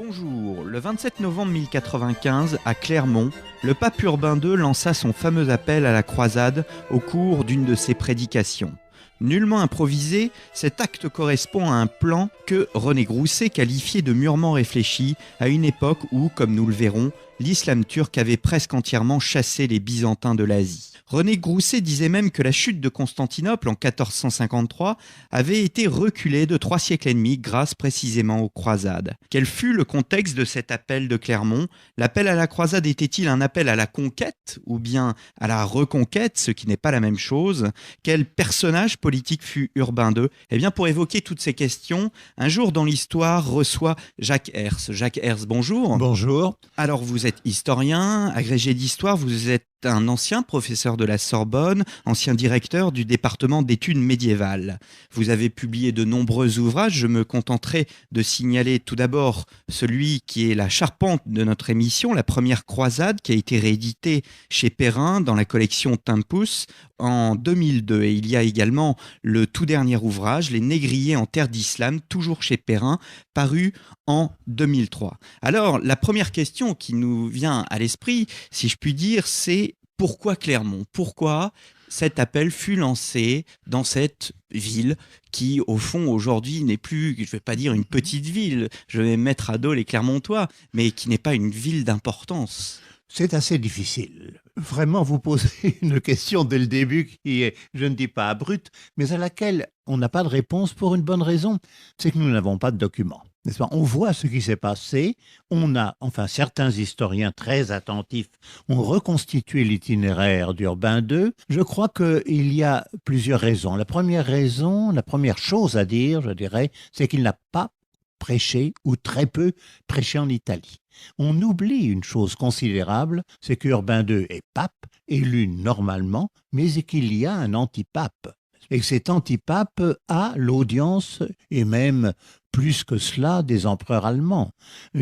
Bonjour, le 27 novembre 1095, à Clermont, le pape Urbain II lança son fameux appel à la croisade au cours d'une de ses prédications. Nullement improvisé, cet acte correspond à un plan que René Grousset qualifiait de mûrement réfléchi à une époque où, comme nous le verrons, l'islam turc avait presque entièrement chassé les Byzantins de l'Asie. René Grousset disait même que la chute de Constantinople en 1453 avait été reculée de 3 siècles et demi grâce précisément aux croisades. Quel fut le contexte de cet appel de Clermont ? L'appel à la croisade était-il un appel à la conquête ou bien à la reconquête, ce qui n'est pas la même chose ? Quel personnage politique fut Urbain II ? Eh bien, pour évoquer toutes ces questions, un jour dans l'histoire reçoit Jacques Herz. Jacques Herz, bonjour. Bonjour. Alors, vous êtes historien, agrégé d'histoire, vous êtes un ancien professeur de la Sorbonne, ancien directeur du département d'études médiévales. Vous avez publié de nombreux ouvrages, je me contenterai de signaler tout d'abord celui qui est la charpente de notre émission, La Première Croisade, qui a été réédité chez Perrin dans la collection Tempus en 2002. Et il y a également le tout dernier ouvrage, Les Négriers en terre d'islam, toujours chez Perrin, paru en 2003. Alors, la première question qui nous vient à l'esprit, si je puis dire, c'est pourquoi Clermont ? Pourquoi cet appel fut lancé dans cette ville qui, au fond, aujourd'hui, n'est plus, je ne vais pas dire une petite ville, je vais mettre à dos les Clermontois, mais qui n'est pas une ville d'importance ? C'est assez difficile. Vraiment, vous posez une question dès le début qui est, je ne dis pas abrupte, mais à laquelle on n'a pas de réponse pour une bonne raison, c'est que nous n'avons pas de documents. N'est-ce pas ? On voit ce qui s'est passé, certains historiens très attentifs ont reconstitué l'itinéraire d'Urbain II. Je crois qu'il y a plusieurs raisons. La première chose à dire, je dirais, c'est qu'il n'a pas prêché ou très peu prêché en Italie. On oublie une chose considérable, c'est qu'Urbain II est pape, élu normalement, mais qu'il y a un antipape. Et que cet antipape a l'audience, et même plus que cela, des empereurs allemands,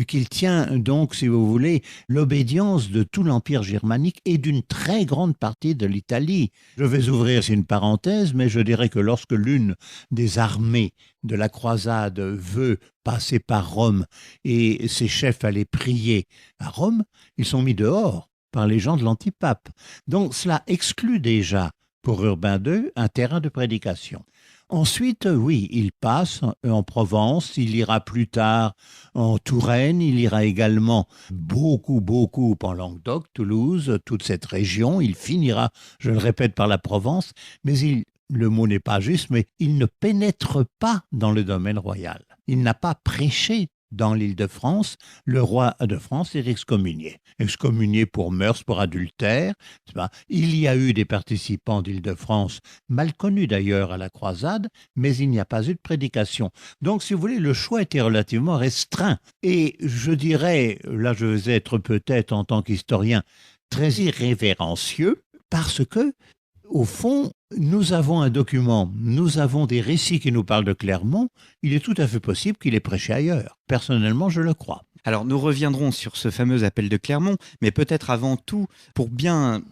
qu'il tient donc, si vous voulez, l'obédience de tout l'Empire germanique et d'une très grande partie de l'Italie. Je vais ouvrir une parenthèse, mais je dirais que lorsque l'une des armées de la croisade veut passer par Rome et ses chefs allaient prier à Rome, ils sont mis dehors par les gens de l'antipape. Donc cela exclut déjà pour Urbain II un terrain de prédication. Ensuite, oui, il passe en Provence, il ira plus tard en Touraine, il ira également beaucoup en Languedoc, Toulouse, toute cette région. Il finira, je le répète, par la Provence, mais le mot n'est pas juste, mais il ne pénètre pas dans le domaine royal. Il n'a pas prêché dans l'Île-de-France. Le roi de France est excommunié pour mœurs, pour adultère. Il y a eu des participants d'Île-de-France, mal connus d'ailleurs à la croisade, mais il n'y a pas eu de prédication. Donc, si vous voulez, le choix était relativement restreint. Et je dirais, là je vais être peut-être en tant qu'historien très irrévérencieux, parce que, au fond, nous avons un document, nous avons des récits qui nous parlent de Clermont, il est tout à fait possible qu'il ait prêché ailleurs. Personnellement, je le crois. Alors, nous reviendrons sur ce fameux appel de Clermont, mais peut-être avant tout, pour bien,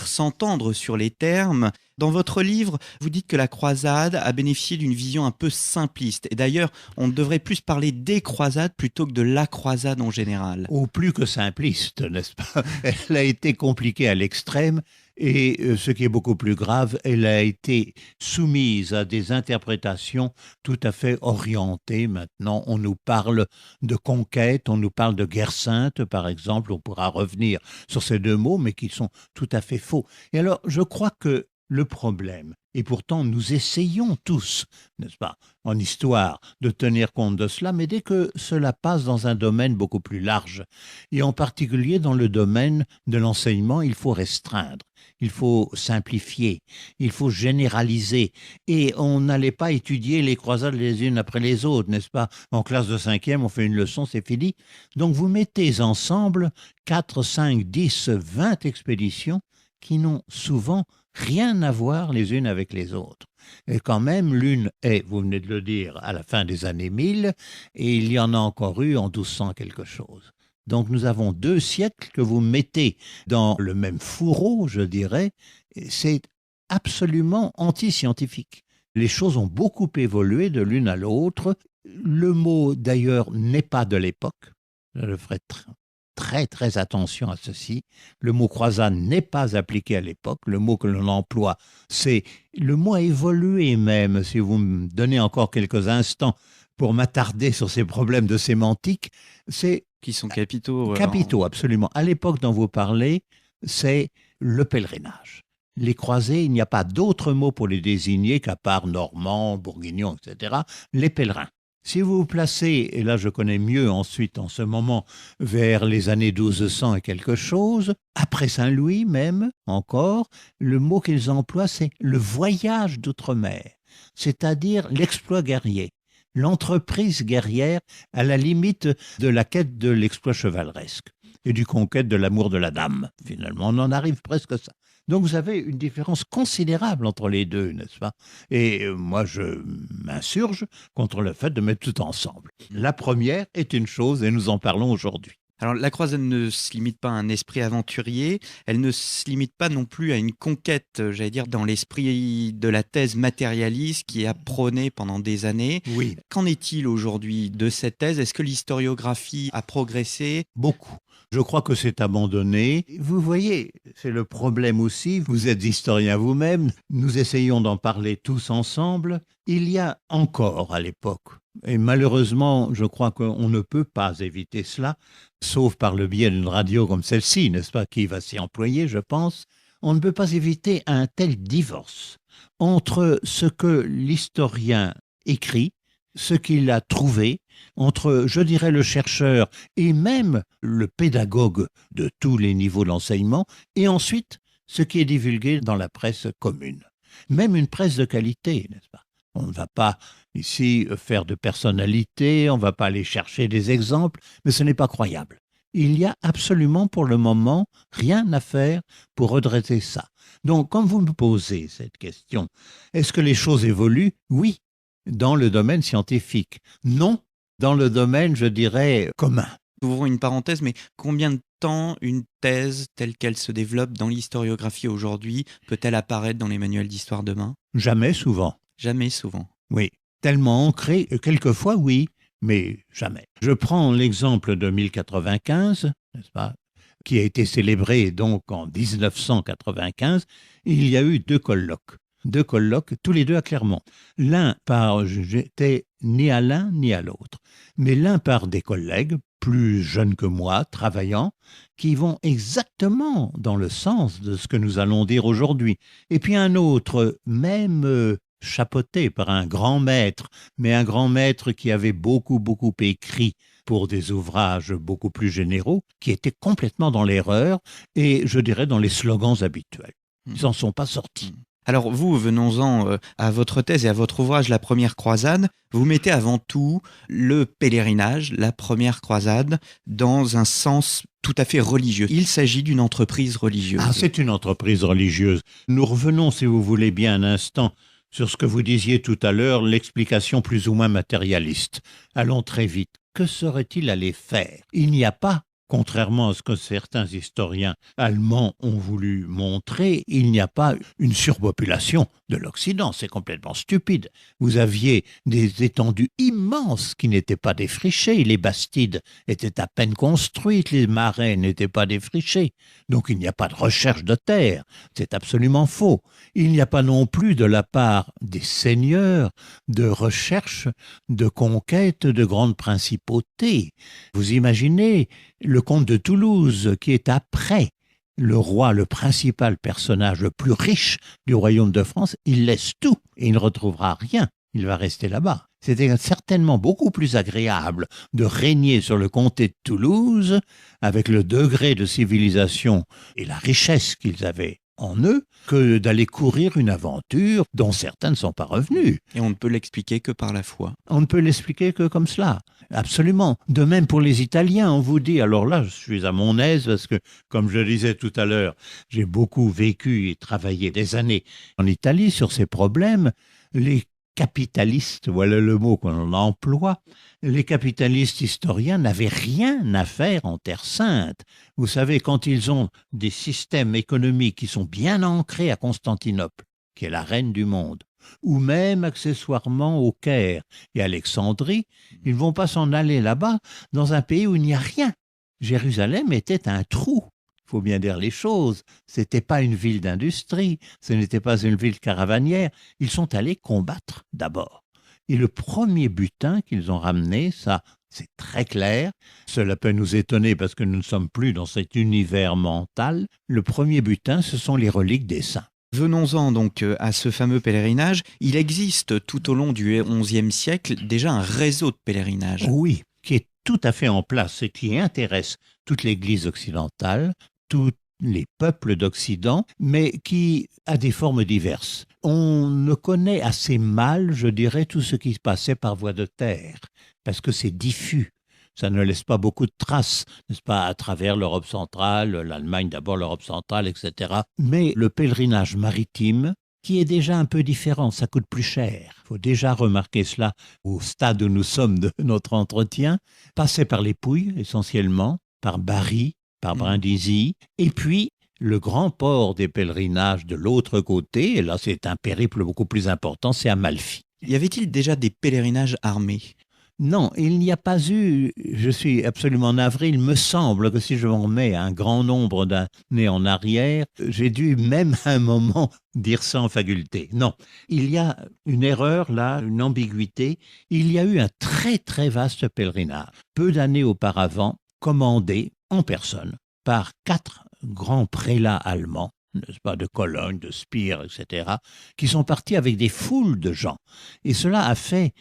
s'entendre sur les termes. Dans votre livre, vous dites que la croisade a bénéficié d'une vision un peu simpliste. Et d'ailleurs, on devrait plus parler des croisades plutôt que de la croisade en général. Ou plus que simpliste, n'est-ce pas ? Elle a été compliquée à l'extrême. Et ce qui est beaucoup plus grave, elle a été soumise à des interprétations tout à fait orientées. Maintenant, on nous parle de conquête, on nous parle de guerre sainte, par exemple. On pourra revenir sur ces deux mots, mais qui sont tout à fait faux. Et alors, je crois que le problème, et pourtant nous essayons tous, n'est-ce pas, en histoire, de tenir compte de cela, mais dès que cela passe dans un domaine beaucoup plus large, et en particulier dans le domaine de l'enseignement, il faut restreindre, il faut simplifier, il faut généraliser, et on n'allait pas étudier les croisades les unes après les autres, n'est-ce pas ? En classe de 5e, on fait une leçon, c'est fini. Donc vous mettez ensemble 4, 5, 10, 20 expéditions qui n'ont souvent rien à voir les unes avec les autres. Et quand même, l'une est, vous venez de le dire, à la fin des années 1000, et il y en a encore eu en 1200 quelque chose. Donc nous avons 2 siècles que vous mettez dans le même fourreau, je dirais, et c'est absolument anti-scientifique. Les choses ont beaucoup évolué de l'une à l'autre. Le mot, d'ailleurs, n'est pas de l'époque. Je ferai très, très attention à ceci. Le mot croisade n'est pas appliqué à l'époque. Le mot que l'on emploie, c'est... Le mot a évolué même, si vous me donnez encore quelques instants pour m'attarder sur ces problèmes de sémantique, c'est... Qui sont capitaux. Capitaux, absolument. À l'époque dont vous parlez, c'est le pèlerinage. Les croisés, il n'y a pas d'autre mot pour les désigner qu'à part normands, bourguignons, etc., les pèlerins. Si vous vous placez, et là je connais mieux ensuite en ce moment, vers les années 1200 et quelque chose, après Saint-Louis même, encore, le mot qu'ils emploient, c'est le voyage d'outre-mer, c'est-à-dire l'exploit guerrier, l'entreprise guerrière à la limite de la quête de l'exploit chevaleresque et du conquête de l'amour de la dame. Finalement, on en arrive presque à ça. Donc vous avez une différence considérable entre les deux, n'est-ce pas? Et moi, je m'insurge contre le fait de mettre tout ensemble. La première est une chose, et nous en parlons aujourd'hui. Alors la croisade ne se limite pas à un esprit aventurier, elle ne se limite pas non plus à une conquête, j'allais dire, dans l'esprit de la thèse matérialiste qui a prôné pendant des années. Oui. Qu'en est-il aujourd'hui de cette thèse? Est-ce que l'historiographie a progressé? Beaucoup. Je crois que c'est abandonné. Vous voyez, c'est le problème aussi. Vous êtes historien vous-même. Nous essayons d'en parler tous ensemble. Il y a encore à l'époque, et malheureusement, je crois qu'on ne peut pas éviter cela, sauf par le biais d'une radio comme celle-ci, n'est-ce pas, qui va s'y employer, je pense. On ne peut pas éviter un tel divorce entre ce que l'historien écrit, ce qu'il a trouvé, entre, je dirais, le chercheur et même le pédagogue de tous les niveaux d'enseignement, et ensuite ce qui est divulgué dans la presse commune. Même une presse de qualité, n'est-ce pas? On ne va pas ici faire de personnalité, on ne va pas aller chercher des exemples, mais ce n'est pas croyable. Il n'y a absolument pour le moment rien à faire pour redresser ça. Donc, quand vous me posez cette question, est-ce que les choses évoluent? Oui, dans le domaine scientifique. Non, dans le domaine, je dirais, commun. Ouvrons une parenthèse, mais combien de temps une thèse telle qu'elle se développe dans l'historiographie aujourd'hui peut-elle apparaître dans les manuels d'histoire demain? Jamais souvent. Jamais souvent. Oui, tellement ancré, quelquefois oui, mais jamais. Je prends l'exemple de 1095, n'est-ce pas, qui a été célébré donc en 1995. Il y a eu deux colloques, tous les deux à Clermont. L'un par, j'étais ni à l'un ni à l'autre, mais l'un par des collègues plus jeunes que moi, travaillant, qui vont exactement dans le sens de ce que nous allons dire aujourd'hui. Et puis un autre, même chapeauté par un grand maître, mais un grand maître qui avait beaucoup écrit pour des ouvrages beaucoup plus généraux, qui était complètement dans l'erreur et, je dirais, dans les slogans habituels. Ils n'en sont pas sortis. Alors vous, venons-en à votre thèse et à votre ouvrage La Première Croisade. Vous mettez avant tout le pèlerinage, la Première Croisade, dans un sens tout à fait religieux. Il s'agit d'une entreprise religieuse. Ah, c'est une entreprise religieuse. Nous revenons, si vous voulez bien, un instant sur ce que vous disiez tout à l'heure, l'explication plus ou moins matérialiste. Allons très vite. Que serait-il allé faire? Il n'y a pas, contrairement à ce que certains historiens allemands ont voulu montrer, il n'y a pas une surpopulation de l'Occident. C'est complètement stupide. Vous aviez des étendues immenses qui n'étaient pas défrichées. Les bastides étaient à peine construites, les marais n'étaient pas défrichés. Donc il n'y a pas de recherche de terre. C'est absolument faux. Il n'y a pas non plus de la part des seigneurs de recherche, de conquête de grandes principautés. Vous imaginez le comte de Toulouse qui est après le roi, le principal personnage le plus riche du royaume de France, il laisse tout et il ne retrouvera rien. Il va rester là-bas. C'était certainement beaucoup plus agréable de régner sur le comté de Toulouse avec le degré de civilisation et la richesse qu'ils avaient en eux que d'aller courir une aventure dont certains ne sont pas revenus. Et on ne peut l'expliquer que par la foi. On ne peut l'expliquer que comme cela. Absolument. De même pour les Italiens, on vous dit, alors là, je suis à mon aise parce que, comme je le disais tout à l'heure, j'ai beaucoup vécu et travaillé des années en Italie sur ces problèmes. Les capitalistes, voilà le mot qu'on emploie, les capitalistes historiens n'avaient rien à faire en Terre Sainte. Vous savez, quand ils ont des systèmes économiques qui sont bien ancrés à Constantinople, qui est la reine du monde, ou même accessoirement au Caire et Alexandrie, ils ne vont pas s'en aller là-bas dans un pays où il n'y a rien. Jérusalem était un trou. Il faut bien dire les choses. Ce n'était pas une ville d'industrie, ce n'était pas une ville caravanière. Ils sont allés combattre d'abord. Et le premier butin qu'ils ont ramené, ça, c'est très clair. Cela peut nous étonner parce que nous ne sommes plus dans cet univers mental. Le premier butin, ce sont les reliques des saints. Venons-en donc à ce fameux pèlerinage. Il existe tout au long du XIe siècle déjà un réseau de pèlerinages. Oui, qui est tout à fait en place et qui intéresse toute l'Église occidentale, tous les peuples d'Occident, mais qui a des formes diverses. On ne connaît assez mal, je dirais, tout ce qui se passait par voie de terre, parce que c'est diffus. Ça ne laisse pas beaucoup de traces, n'est-ce pas, à travers l'Europe centrale, l'Allemagne d'abord, l'Europe centrale, etc. Mais le pèlerinage maritime, qui est déjà un peu différent, ça coûte plus cher. Il faut déjà remarquer cela au stade où nous sommes de notre entretien, passait par les Pouilles essentiellement, par Bari, par Brindisi, et puis le grand port des pèlerinages de l'autre côté, et là c'est un périple beaucoup plus important, c'est Amalfi. Y avait-il déjà des pèlerinages armés ? Non, il n'y a pas eu, je suis absolument navré, il me semble que si je m'en remets un grand nombre d'années en arrière, j'ai dû même à un moment dire ça en faculté. Non, il y a une erreur là, une ambiguïté. Il y a eu un très très vaste pèlerinage, peu d'années auparavant, commandé en personne par 4 grands prélats allemands, n'est-ce pas, de Cologne, de Spire, etc., qui sont partis avec des foules de gens. Et cela a fait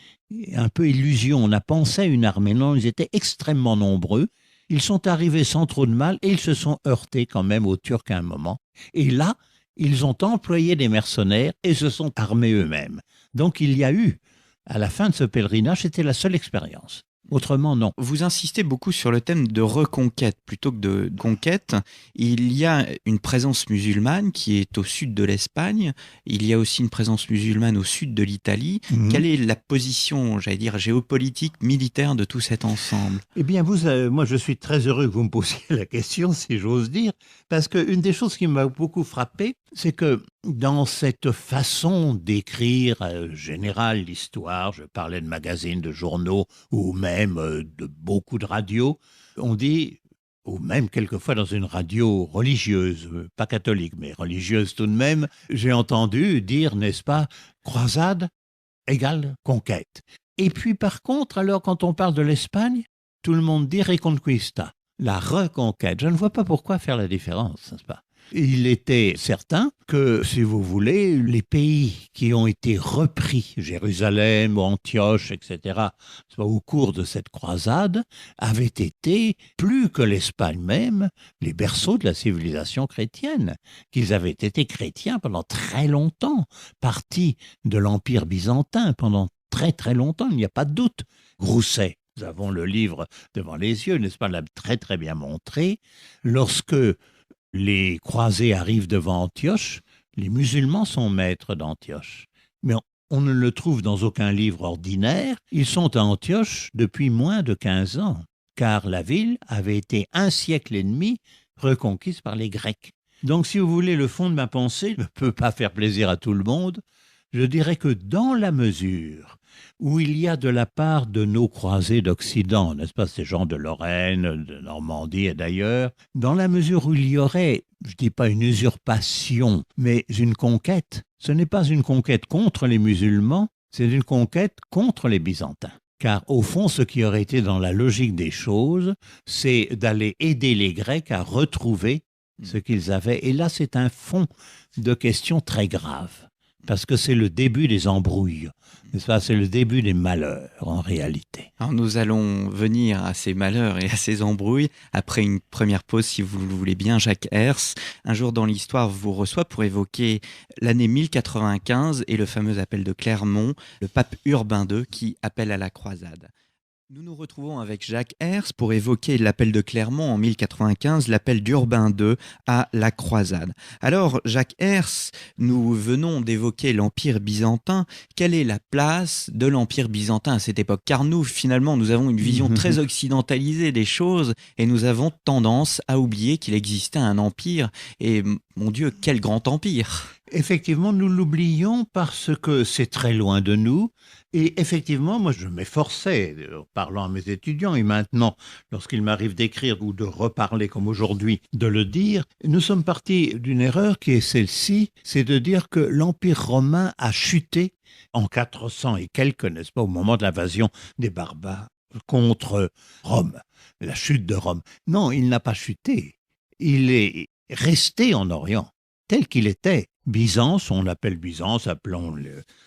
un peu illusion. On a pensé à une armée. Non, ils étaient extrêmement nombreux. Ils sont arrivés sans trop de mal et ils se sont heurtés quand même aux Turcs à un moment. Et là, ils ont employé des mercenaires et se sont armés eux-mêmes. Donc il y a eu, à la fin de ce pèlerinage, c'était la seule expérience. Autrement, non. Vous insistez beaucoup sur le thème de reconquête plutôt que de conquête. Il y a une présence musulmane qui est au sud de l'Espagne. Il y a aussi une présence musulmane au sud de l'Italie. Quelle est la position, j'allais dire, géopolitique, militaire de tout cet ensemble ? Eh bien, moi, je suis très heureux que vous me posiez la question, si j'ose dire, parce qu'une des choses qui m'a beaucoup frappé, c'est que dans cette façon d'écrire générale l'histoire, je parlais de magazines, de journaux, ou même de beaucoup de radios, on dit, ou même quelquefois dans une radio religieuse, pas catholique, mais religieuse tout de même, j'ai entendu dire, n'est-ce pas, croisade égale conquête. Et puis par contre, alors quand on parle de l'Espagne, tout le monde dit reconquista, la reconquête. Je ne vois pas pourquoi faire la différence, n'est-ce pas ? Il était certain que, si vous voulez, les pays qui ont été repris, Jérusalem, Antioche, etc., au cours de cette croisade, avaient été, plus que l'Espagne même, les berceaux de la civilisation chrétienne, qu'ils avaient été chrétiens pendant très longtemps, partis de l'Empire byzantin pendant très très longtemps, il n'y a pas de doute. Grousset, nous avons le livre devant les yeux, n'est-ce pas, l'a très très bien montré, lorsque les croisés arrivent devant Antioche, les musulmans sont maîtres d'Antioche. Mais on ne le trouve dans aucun livre ordinaire. Ils sont à Antioche depuis moins de 15 ans, car la ville avait été 1 siècle et demi reconquise par les Grecs. Donc, si vous voulez, le fond de ma pensée ne peut pas faire plaisir à tout le monde. Je dirais que dans la mesure où il y a de la part de nos croisés d'Occident, n'est-ce pas, ces gens de Lorraine, de Normandie et d'ailleurs, dans la mesure où il y aurait, je ne dis pas une usurpation, mais une conquête, ce n'est pas une conquête contre les musulmans, c'est une conquête contre les Byzantins. Car au fond, ce qui aurait été dans la logique des choses, c'est d'aller aider les Grecs à retrouver ce qu'ils avaient. Et là, c'est un fond de questions très graves. Parce que c'est le début des embrouilles, n'est-ce pas ? C'est le début des malheurs, en réalité. Alors nous allons venir à ces malheurs et à ces embrouilles après une première pause, si vous le voulez bien. Jacques Herz, Un jour dans l'histoire, vous reçoit pour évoquer l'année 1095 et le fameux appel de Clermont, le pape Urbain II qui appelle à la croisade. Nous nous retrouvons avec Jacques Herz pour évoquer l'appel de Clermont en 1095, l'appel d'Urbain II à la croisade. Alors, Jacques Herz, nous venons d'évoquer l'Empire byzantin. Quelle est la place de l'Empire byzantin à cette époque ? Car nous, finalement, nous avons une vision très occidentalisée des choses et nous avons tendance à oublier qu'il existait un empire. Et Mon Dieu, quel grand empire! Effectivement, nous l'oublions parce que c'est très loin de nous. Et effectivement, moi, je m'efforçais, en parlant à mes étudiants, et maintenant, lorsqu'il m'arrive d'écrire ou de reparler comme aujourd'hui, de le dire, nous sommes partis d'une erreur qui est celle-ci, c'est de dire que l'Empire romain a chuté en 400 et quelques, n'est-ce pas, au moment de l'invasion des barbares contre Rome, la chute de Rome. Non, il n'a pas chuté. Il est resté en Orient, tel qu'il était. Byzance, on l'appelle Byzance, appelons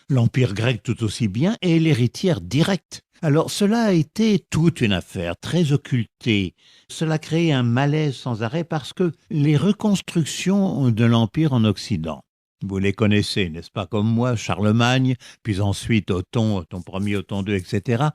l'Empire grec tout aussi bien, est l'héritière directe. Alors cela a été toute une affaire très occultée. Cela a créé un malaise sans arrêt parce que les reconstructions de l'Empire en Occident, vous les connaissez, n'est-ce pas, comme moi, Charlemagne, puis ensuite Othon Ier, Othon II, etc.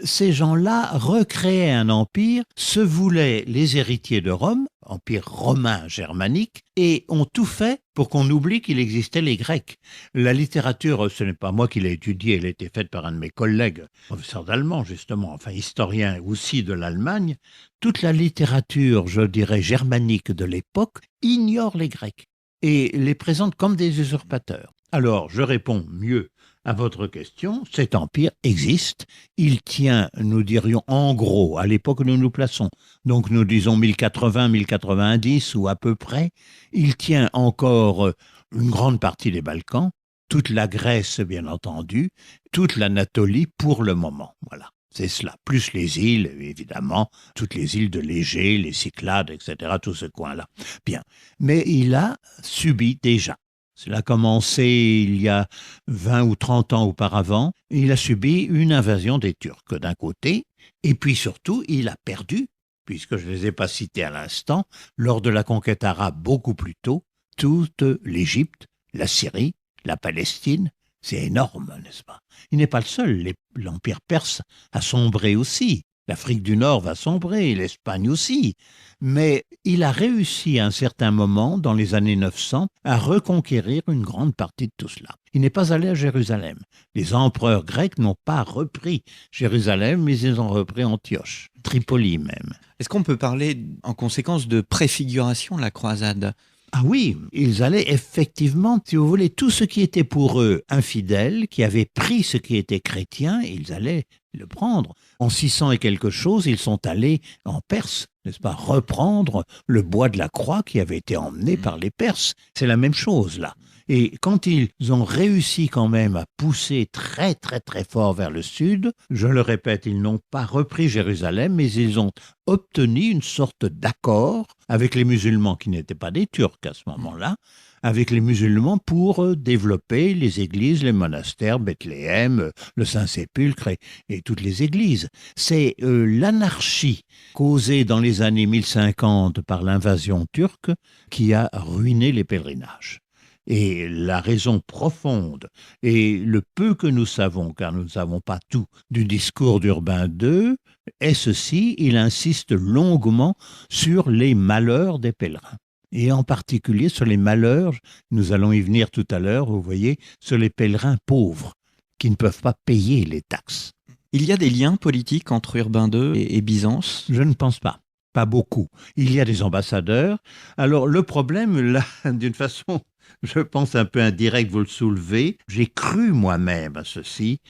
Ces gens-là recréaient un empire, se voulaient les héritiers de Rome, empire romain germanique, et ont tout fait pour qu'on oublie qu'il existait les Grecs. La littérature, ce n'est pas moi qui l'ai étudiée, elle a été faite par un de mes collègues, professeur d'allemand justement, enfin historien aussi de l'Allemagne. Toute la littérature, je dirais, germanique de l'époque ignore les Grecs et les présente comme des usurpateurs. Alors, je réponds mieux à votre question, cet empire existe, il tient, nous dirions en gros, à l'époque où nous nous plaçons, donc nous disons 1080, 1090 ou à peu près, il tient encore une grande partie des Balkans, toute la Grèce bien entendu, toute l'Anatolie pour le moment, voilà. C'est cela, plus les îles, évidemment, toutes les îles de l'Égée, les Cyclades, etc., tout ce coin-là. Bien, mais il a subi déjà. Cela a commencé il y a 20 ou 30 ans auparavant. Il a subi une invasion des Turcs d'un côté, et puis surtout, il a perdu, puisque je ne les ai pas cités à l'instant, lors de la conquête arabe beaucoup plus tôt, toute l'Égypte, la Syrie, la Palestine. C'est énorme, n'est-ce pas? Il n'est pas le seul. L'Empire perse a sombré aussi. L'Afrique du Nord va sombrer, l'Espagne aussi. Mais il a réussi à un certain moment, dans les années 900, à reconquérir une grande partie de tout cela. Il n'est pas allé à Jérusalem. Les empereurs grecs n'ont pas repris Jérusalem, mais ils ont repris Antioche, Tripoli même. Est-ce qu'on peut parler en conséquence de préfiguration de la croisade ? Ah oui, ils allaient effectivement, si vous voulez, tout ce qui était pour eux infidèle, qui avait pris ce qui était chrétien, ils allaient le prendre. En 600 et quelque chose, ils sont allés en Perse, n'est-ce pas, reprendre le bois de la croix qui avait été emmené par les Perses. C'est la même chose là. Et quand ils ont réussi quand même à pousser très très très fort vers le sud, je le répète, ils n'ont pas repris Jérusalem, mais ils ont obtenu une sorte d'accord avec les musulmans qui n'étaient pas des Turcs à ce moment-là, avec les musulmans pour développer les églises, les monastères, Bethléem, le Saint-Sépulcre et toutes les églises. C'est l'anarchie causée dans les années 1050 par l'invasion turque qui a ruiné les pèlerinages. Et la raison profonde et le peu que nous savons, car nous ne savons pas tout, du discours d'Urbain II, est ceci: il insiste longuement sur les malheurs des pèlerins. Et en particulier sur les malheurs, nous allons y venir tout à l'heure, vous voyez, sur les pèlerins pauvres, qui ne peuvent pas payer les taxes. Il y a des liens politiques entre Urbain II et Byzance ? Je ne pense pas. Pas beaucoup. Il y a des ambassadeurs. Alors le problème, là, d'une façon, je pense un peu indirecte, vous le soulevez, j'ai cru moi-même à ceci.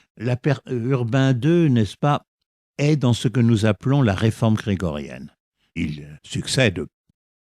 Urbain II, n'est-ce pas, est dans ce que nous appelons la réforme grégorienne. Il succède,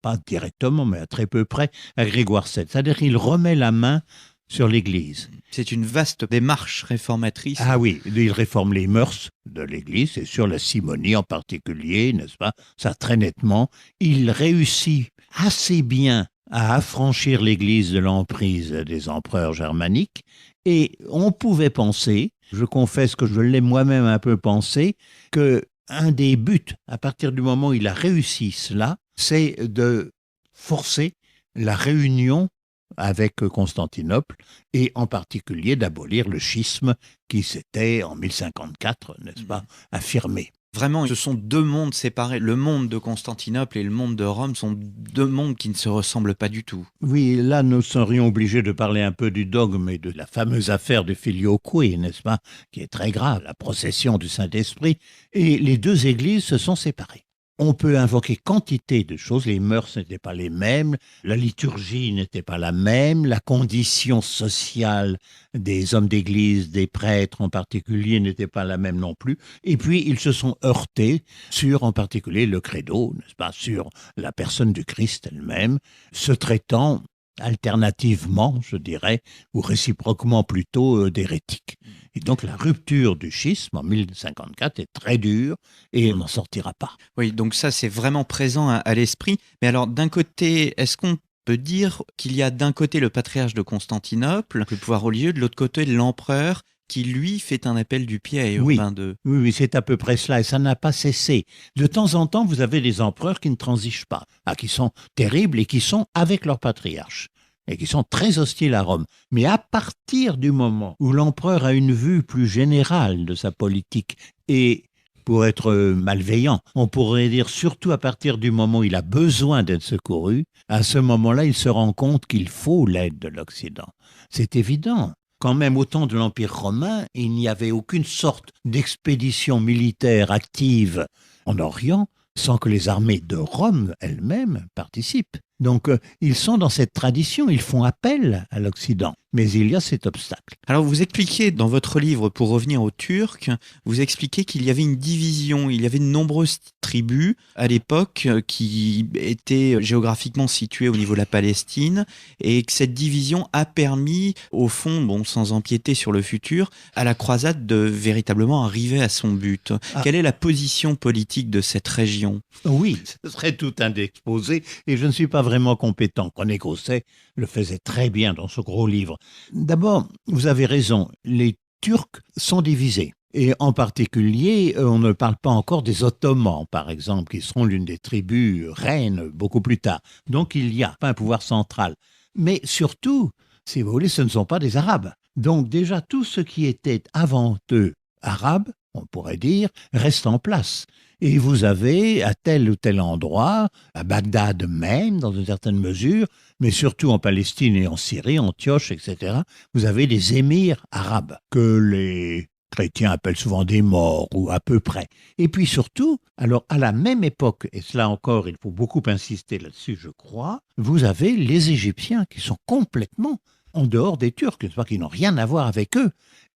pas directement, mais à très peu près, à Grégoire VII. C'est-à-dire qu'il remet la main sur l'Église. C'est une vaste démarche réformatrice. Ah oui, il réforme les mœurs de l'Église, et sur la simonie en particulier, n'est-ce pas, ça très nettement. Il réussit assez bien à affranchir l'Église de l'emprise des empereurs germaniques, et on pouvait penser, je confesse que je l'ai moi-même un peu pensé, que un des buts, à partir du moment où il a réussi cela, c'est de forcer la réunion avec Constantinople, et en particulier d'abolir le schisme qui s'était, en 1054, n'est-ce pas, affirmé. Vraiment, ce sont deux mondes séparés. Le monde de Constantinople et le monde de Rome sont deux mondes qui ne se ressemblent pas du tout. Oui, là, nous serions obligés de parler un peu du dogme et de la fameuse affaire de Filioque, n'est-ce pas, qui est très grave, la procession du Saint-Esprit. Et les deux églises se sont séparées. On peut invoquer quantité de choses, les mœurs n'étaient pas les mêmes, la liturgie n'était pas la même, la condition sociale des hommes d'église, des prêtres en particulier, n'était pas la même non plus. Et puis, ils se sont heurtés sur, en particulier, le credo, n'est-ce pas, sur la personne du Christ elle-même, se traitant alternativement, je dirais, ou réciproquement plutôt d'hérétiques. Et donc la rupture du schisme en 1054 est très dure et on n'en sortira pas. Oui, donc ça, c'est vraiment présent à l'esprit. Mais alors, d'un côté, est-ce qu'on peut dire qu'il y a d'un côté le patriarche de Constantinople, le pouvoir religieux, de l'autre côté l'empereur, qui lui fait un appel du pied à Urbain II? Oui, c'est à peu près cela et ça n'a pas cessé. De temps en temps, vous avez des empereurs qui ne transigent pas, qui sont terribles et qui sont avec leur patriarche et qui sont très hostiles à Rome. Mais à partir du moment où l'empereur a une vue plus générale de sa politique et pour être malveillant, on pourrait dire surtout à partir du moment où il a besoin d'être secouru, à ce moment-là, il se rend compte qu'il faut l'aide de l'Occident. C'est évident. Quand même, au temps de l'Empire romain, il n'y avait aucune sorte d'expédition militaire active en Orient sans que les armées de Rome elles-mêmes participent. Donc, ils sont dans cette tradition, ils font appel à l'Occident. Mais il y a cet obstacle. Alors, vous expliquez dans votre livre, pour revenir aux Turcs, vous expliquez qu'il y avait une division, il y avait de nombreuses tribus à l'époque qui étaient géographiquement situées au niveau de la Palestine et que cette division a permis, au fond, bon, sans empiéter sur le futur, à la croisade de véritablement arriver à son but. Quelle est la position politique de cette région? Oui, ce serait tout un exposé et je ne suis pas vraiment compétent. René Grosset le faisait très bien dans ce gros livre. D'abord, vous avez raison, les Turcs sont divisés. Et en particulier, on ne parle pas encore des Ottomans, par exemple, qui seront l'une des tribus reines beaucoup plus tard. Donc il y a pas un pouvoir central. Mais surtout, si vous voulez, ce ne sont pas des Arabes. Donc déjà, tout ce qui était avant eux arabe, on pourrait dire, reste en place. Et vous avez, à tel ou tel endroit, à Bagdad même, dans une certaine mesure, mais surtout en Palestine et en Syrie, Antioche, etc., vous avez des émirs arabes, que les chrétiens appellent souvent des morts, ou à peu près. Et puis surtout, alors à la même époque, et cela encore, il faut beaucoup insister là-dessus, je crois, vous avez les Égyptiens qui sont complètement en dehors des Turcs, n'est-ce pas, qui n'ont rien à voir avec eux.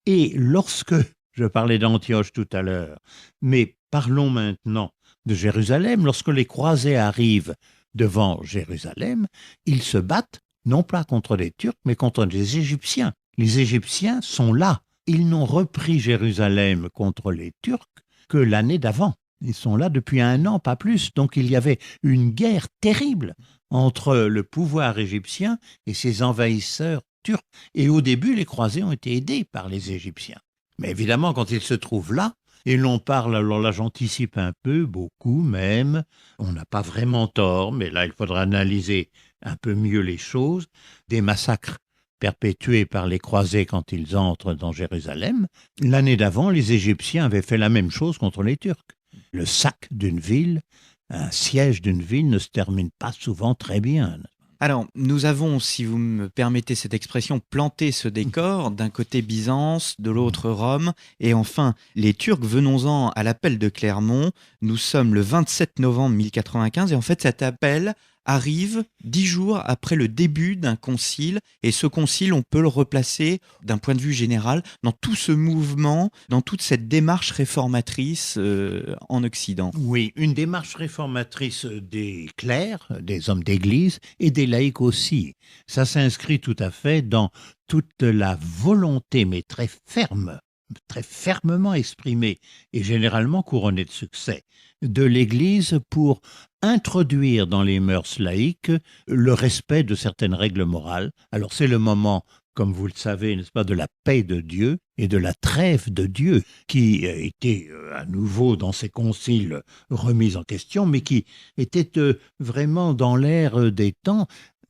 Et lorsque, je parlais d'Antioche tout à l'heure, mais parlons maintenant de Jérusalem. Lorsque les croisés arrivent devant Jérusalem, ils se battent non pas contre les Turcs, mais contre les Égyptiens. Les Égyptiens sont là. Ils n'ont repris Jérusalem contre les Turcs que l'année d'avant. Ils sont là depuis 1 an, pas plus. Donc il y avait une guerre terrible entre le pouvoir égyptien et ses envahisseurs turcs. Et au début, les croisés ont été aidés par les Égyptiens. Mais évidemment, quand ils se trouvent là, et l'on parle, alors là j'anticipe un peu, beaucoup même, on n'a pas vraiment tort, mais là il faudra analyser un peu mieux les choses, des massacres perpétués par les croisés quand ils entrent dans Jérusalem. L'année d'avant, les Égyptiens avaient fait la même chose contre les Turcs. Le sac d'une ville, un siège d'une ville ne se termine pas souvent très bien. Alors, nous avons, si vous me permettez cette expression, planté ce décor, d'un côté Byzance, de l'autre Rome, et enfin les Turcs. Venons-en à l'appel de Clermont. Nous sommes le 27 novembre 1095, et en fait cet appel arrive 10 jours après le début d'un concile, et ce concile, on peut le replacer d'un point de vue général dans tout ce mouvement, dans toute cette démarche réformatrice en Occident. Oui, une démarche réformatrice des clercs, des hommes d'église et des laïcs aussi. Ça s'inscrit tout à fait dans toute la volonté, mais très ferme, très fermement exprimée et généralement couronnée de succès, de l'Église pour introduire dans les mœurs laïques le respect de certaines règles morales. Alors c'est le moment, comme vous le savez, n'est-ce pas, de la paix de Dieu et de la trêve de Dieu, qui était à nouveau dans ces conciles remis en question, mais qui était vraiment dans l'air des temps.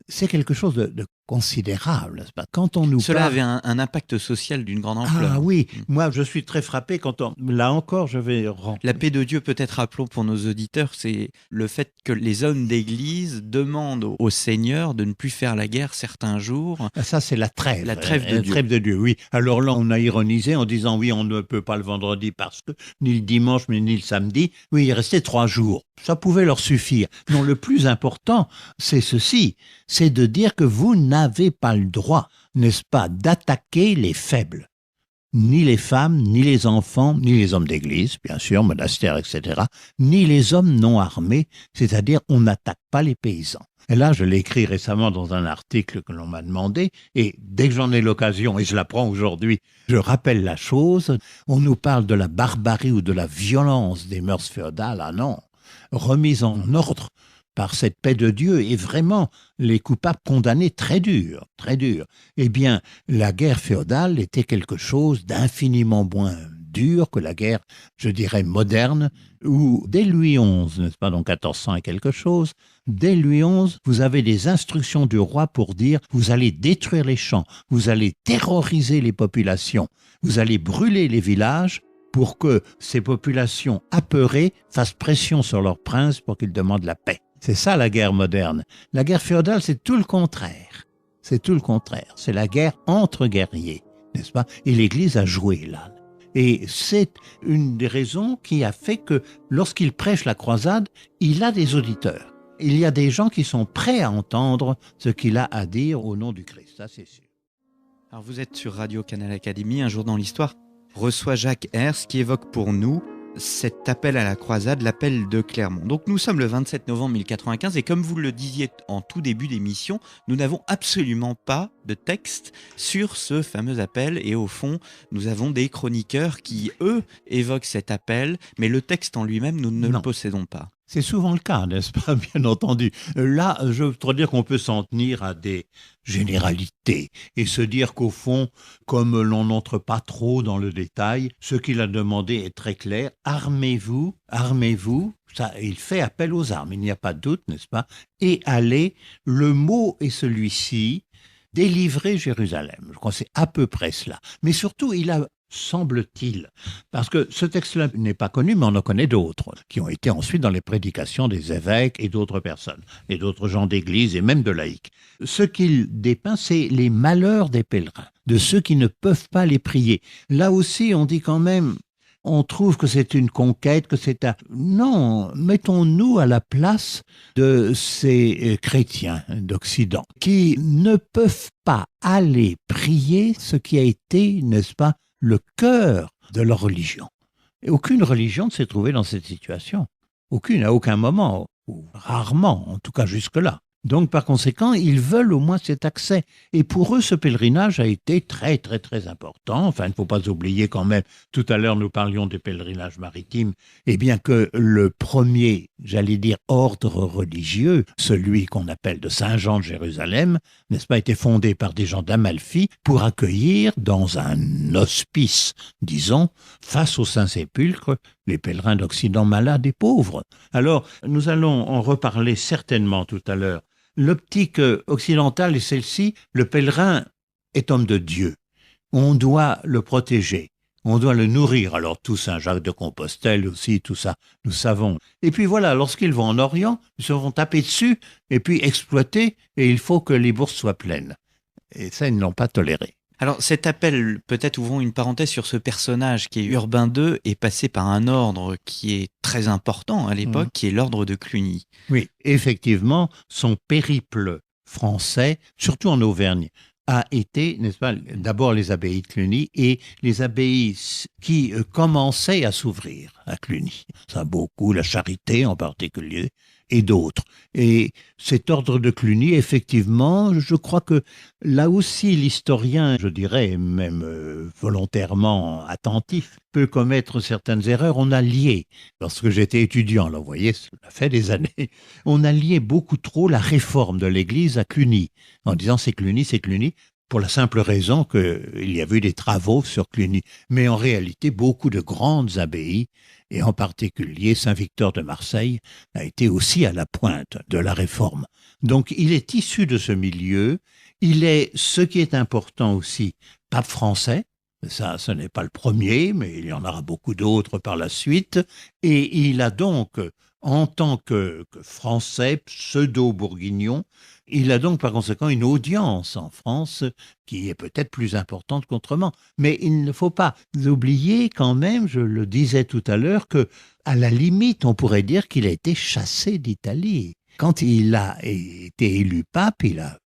C'est quelque chose de considérable, n'est-ce pas? Quand on nous Cela parle... avait un impact social d'une grande ampleur. Ah oui, moi je suis très frappé quand on... Là encore, je vais... La paix de Dieu, peut-être rappelons pour nos auditeurs, c'est le fait que les hommes d'église demandent au Seigneur de ne plus faire la guerre certains jours. Ça, c'est la trêve. La trêve de la Dieu. Trêve de Dieu, oui. Alors là, on a ironisé en disant, oui, on ne peut pas le vendredi parce que ni le dimanche, mais ni le samedi. Oui, il restait 3 jours. Ça pouvait leur suffire. Non, le plus important, c'est ceci. C'est de dire que vous n'avez pas le droit, n'est-ce pas, d'attaquer les faibles. Ni les femmes, ni les enfants, ni les hommes d'église, bien sûr, monastères, etc., ni les hommes non armés, c'est-à-dire on n'attaque pas les paysans. Et là, je l'ai écrit récemment dans un article que l'on m'a demandé, et dès que j'en ai l'occasion, et je la prends aujourd'hui, je rappelle la chose, on nous parle de la barbarie ou de la violence des mœurs féodales, ah non, remise en ordre par cette paix de Dieu, et vraiment les coupables condamnés très dur, très dur. Eh bien, la guerre féodale était quelque chose d'infiniment moins dur que la guerre, je dirais, moderne, où dès Louis XI, n'est-ce pas, donc 1400 et quelque chose, dès Louis XI, vous avez des instructions du roi pour dire vous allez détruire les champs, vous allez terroriser les populations, vous allez brûler les villages pour que ces populations apeurées fassent pression sur leurs princes pour qu'ils demandent la paix. C'est ça la guerre moderne. La guerre féodale, c'est tout le contraire. C'est tout le contraire. C'est la guerre entre guerriers, n'est-ce pas? Et l'Église a joué là. Et c'est une des raisons qui a fait que lorsqu'il prêche la croisade, il a des auditeurs. Il y a des gens qui sont prêts à entendre ce qu'il a à dire au nom du Christ, ça c'est sûr. Alors vous êtes sur Radio Canal Académie, Un jour dans l'histoire reçoit Jacques Herz qui évoque pour nous cet appel à la croisade, l'appel de Clermont. Donc nous sommes le 27 novembre 1095 et comme vous le disiez en tout début d'émission, nous n'avons absolument pas de texte sur ce fameux appel et au fond, nous avons des chroniqueurs qui, eux, évoquent cet appel, mais le texte en lui-même, nous ne le possédons pas. C'est souvent le cas, n'est-ce pas, bien entendu. Là, je voudrais dire qu'on peut s'en tenir à des généralités et se dire qu'au fond, comme l'on n'entre pas trop dans le détail, ce qu'il a demandé est très clair. Armez-vous, armez-vous. Ça, il fait appel aux armes, il n'y a pas de doute, n'est-ce pas? Et allez, le mot est celui-ci, délivrer Jérusalem. Je crois que c'est à peu près cela. Mais surtout, il a semble-t-il, parce que ce texte-là n'est pas connu, mais on en connaît d'autres, qui ont été ensuite dans les prédications des évêques et d'autres personnes, et d'autres gens d'église et même de laïcs. Ce qu'il dépeint, c'est les malheurs des pèlerins, de ceux qui ne peuvent pas les prier. Là aussi, on dit quand même, on trouve que c'est une conquête, que c'est un... Non, mettons-nous à la place de ces chrétiens d'Occident, qui ne peuvent pas aller prier ce qui a été, n'est-ce pas, le cœur de leur religion. Et aucune religion ne s'est trouvée dans cette situation. Aucune, à aucun moment, ou rarement, en tout cas jusque-là. Donc, par conséquent, ils veulent au moins cet accès. Et pour eux, ce pèlerinage a été très, très, très important. Enfin, il ne faut pas oublier quand même, tout à l'heure, nous parlions des pèlerinages maritimes, et bien que le premier, j'allais dire, ordre religieux, celui qu'on appelle de Saint-Jean de Jérusalem, n'est-ce pas, été fondé par des gens d'Amalfi pour accueillir dans un hospice, disons, face au Saint-Sépulcre, les pèlerins d'Occident malades et pauvres. Alors, nous allons en reparler certainement tout à l'heure. L'optique occidentale est celle-ci, le pèlerin est homme de Dieu. On doit le protéger, on doit le nourrir. Alors tout Saint Jacques de Compostelle aussi, tout ça, nous savons. Et puis voilà, lorsqu'ils vont en Orient, ils se font taper dessus et puis exploiter, et il faut que les bourses soient pleines. Et ça, ils ne l'ont pas toléré. Alors cet appel, peut-être ouvrons une parenthèse sur ce personnage qui est Urbain II, est passé par un ordre qui est très important à l'époque, qui est l'ordre de Cluny. Oui, effectivement, son périple français, surtout en Auvergne, a été, n'est-ce pas, d'abord les abbayes de Cluny et les abbayes qui commençaient à s'ouvrir à Cluny. Ça, beaucoup, la Charité en particulier, et d'autres. Et cet ordre de Cluny, effectivement, je crois que là aussi l'historien, je dirais même volontairement attentif, peut commettre certaines erreurs. On a lié, lorsque j'étais étudiant, là, vous voyez, ça fait des années, on a lié beaucoup trop la réforme de l'Église à Cluny, en disant c'est Cluny, pour la simple raison qu'il y avait eu des travaux sur Cluny. Mais en réalité, beaucoup de grandes abbayes Et en particulier, Saint-Victor de Marseille a été aussi à la pointe de la Réforme. Donc il est issu de ce milieu, il est, ce qui est important aussi, pape français. Ça, ce n'est pas le premier, mais il y en aura beaucoup d'autres par la suite. Et il a donc, en tant que Français, pseudo-bourguignon, il a donc par conséquent une audience en France qui est peut-être plus importante qu'autrement. Mais il ne faut pas oublier quand même, je le disais tout à l'heure, que à la limite, on pourrait dire qu'il a été chassé d'Italie. Quand il a été élu pape,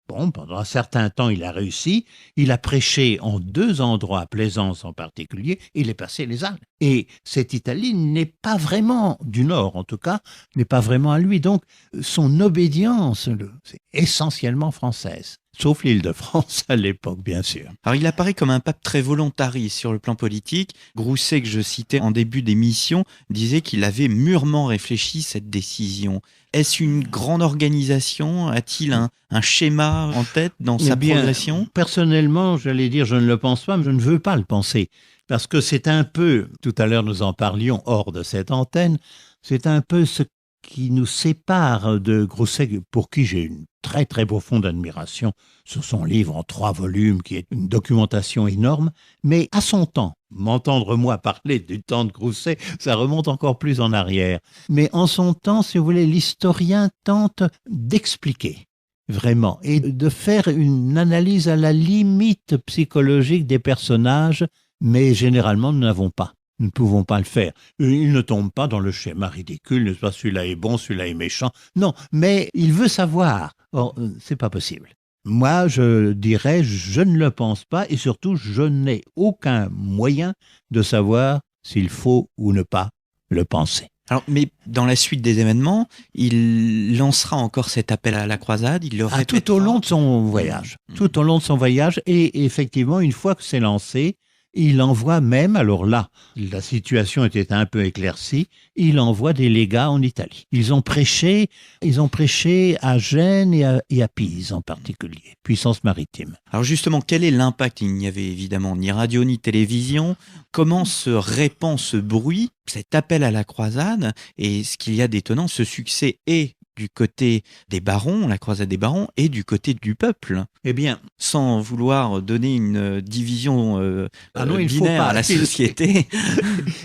pendant un certain temps, il a réussi. Il a prêché en 2 endroits, à Plaisance en particulier, il est passé les Alpes. Et cette Italie n'est pas vraiment, du Nord en tout cas, n'est pas vraiment à lui. Donc, son obédience, c'est essentiellement française. Sauf l'Île-de-France à l'époque, bien sûr. Alors il apparaît comme un pape très volontariste sur le plan politique. Grousset, que je citais en début d'émission, disait qu'il avait mûrement réfléchi cette décision. Est-ce une grande organisation? A-t-il un schéma en tête dans sa progression? Personnellement, j'allais dire, je ne le pense pas, mais je ne veux pas le penser. Parce que c'est un peu, tout à l'heure nous en parlions hors de cette antenne, c'est un peu ce qui nous sépare de Grousset, pour qui j'ai une très très profonde admiration sur son livre en 3 volumes, qui est une documentation énorme, mais à son temps, m'entendre moi parler du temps de Grousset, ça remonte encore plus en arrière. Mais en son temps, si vous voulez, l'historien tente d'expliquer vraiment et de faire une analyse à la limite psychologique des personnages, mais généralement nous n'avons pas. Nous ne pouvons pas le faire. Il ne tombe pas dans le schéma ridicule, n'est-ce pas, celui-là est bon, celui-là est méchant. Non, mais il veut savoir. Or, c'est pas possible. Moi, je dirais, je ne le pense pas, et surtout, je n'ai aucun moyen de savoir s'il faut ou ne pas le penser. Alors, mais dans la suite des événements, il lancera encore cet appel à la croisade, il le répétera. Tout au long de son voyage. Tout au long de son voyage, et effectivement, une fois que c'est lancé, il envoie même, alors là, la situation était un peu éclaircie, il envoie des légats en Italie. Ils ont prêché à Gênes et à Pise en particulier, puissance maritime. Alors justement, quel est l'impact? Il n'y avait évidemment ni radio ni télévision. Comment se répand ce bruit, cet appel à la croisade? Et ce qu'il y a d'étonnant, ce succès est du côté des barons, la croisade des barons, et du côté du peuple. Eh bien, sans vouloir donner une division binaire à la société.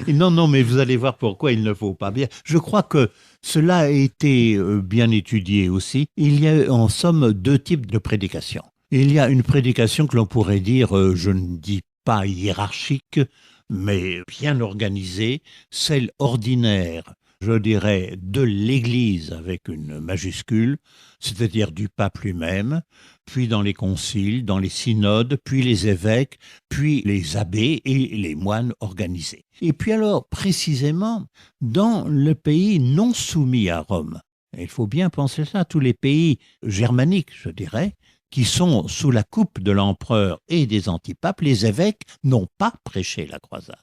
Non, mais vous allez voir pourquoi il ne faut pas. Bien, je crois que cela a été bien étudié aussi. Il y a en somme 2 types de prédication. Il y a une prédication que l'on pourrait dire, je ne dis pas hiérarchique, mais bien organisée, celle ordinaire, je dirais, de l'Église avec une majuscule, c'est-à-dire du pape lui-même, puis dans les conciles, dans les synodes, puis les évêques, puis les abbés et les moines organisés. Et puis alors, précisément, dans le pays non soumis à Rome, il faut bien penser ça, tous les pays germaniques, je dirais, qui sont sous la coupe de l'empereur et des antipapes, les évêques n'ont pas prêché la croisade.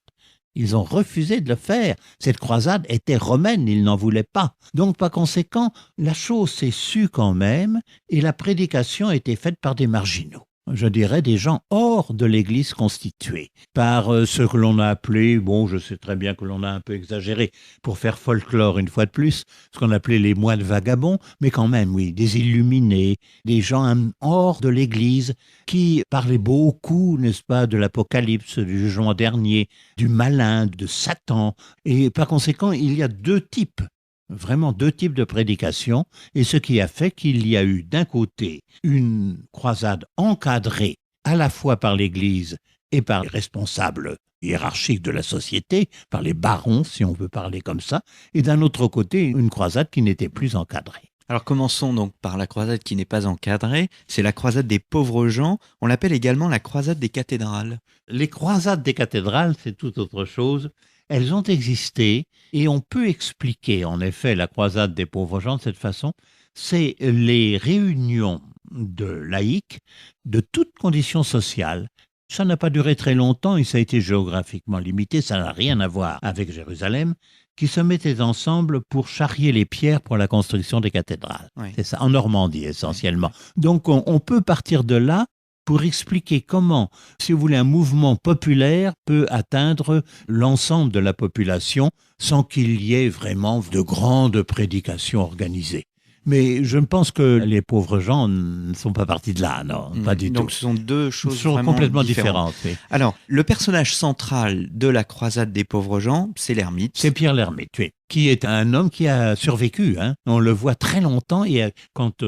Ils ont refusé de le faire. Cette croisade était romaine, ils n'en voulaient pas. Donc, par conséquent, la chose s'est sue quand même et la prédication a été faite par des marginaux. Je dirais des gens hors de l'Église constituée, par ce que l'on a appelé, je sais très bien que l'on a un peu exagéré pour faire folklore une fois de plus, ce qu'on appelait les moines vagabonds, mais quand même, oui, des illuminés, des gens hors de l'Église qui parlaient beaucoup, n'est-ce pas, de l'Apocalypse, du jugement dernier, du malin, de Satan, et par conséquent, il y a 2 types. Vraiment 2 types de prédication, et ce qui a fait qu'il y a eu d'un côté une croisade encadrée à la fois par l'Église et par les responsables hiérarchiques de la société, par les barons si on veut parler comme ça, et d'un autre côté une croisade qui n'était plus encadrée. Alors commençons donc par la croisade qui n'est pas encadrée, c'est la croisade des pauvres gens, on l'appelle également la croisade des cathédrales. Les croisades des cathédrales, c'est tout autre chose. Elles ont existé et on peut expliquer en effet la croisade des pauvres gens de cette façon. C'est les réunions de laïcs de toutes conditions sociales. Ça n'a pas duré très longtemps et ça a été géographiquement limité, ça n'a rien à voir avec Jérusalem, qui se mettaient ensemble pour charrier les pierres pour la construction des cathédrales. Oui. C'est ça, en Normandie essentiellement. Donc on peut partir de là pour expliquer comment, si vous voulez, un mouvement populaire peut atteindre l'ensemble de la population sans qu'il y ait vraiment de grandes prédications organisées. Mais je pense que les pauvres gens ne sont pas partis de là, non, pas du tout. Donc ce sont deux choses Ils sont vraiment complètement différentes. Oui. Alors, le personnage central de la croisade des pauvres gens, c'est l'ermite. C'est Pierre l'Ermite, oui, qui est un homme qui a survécu. On le voit très longtemps et quand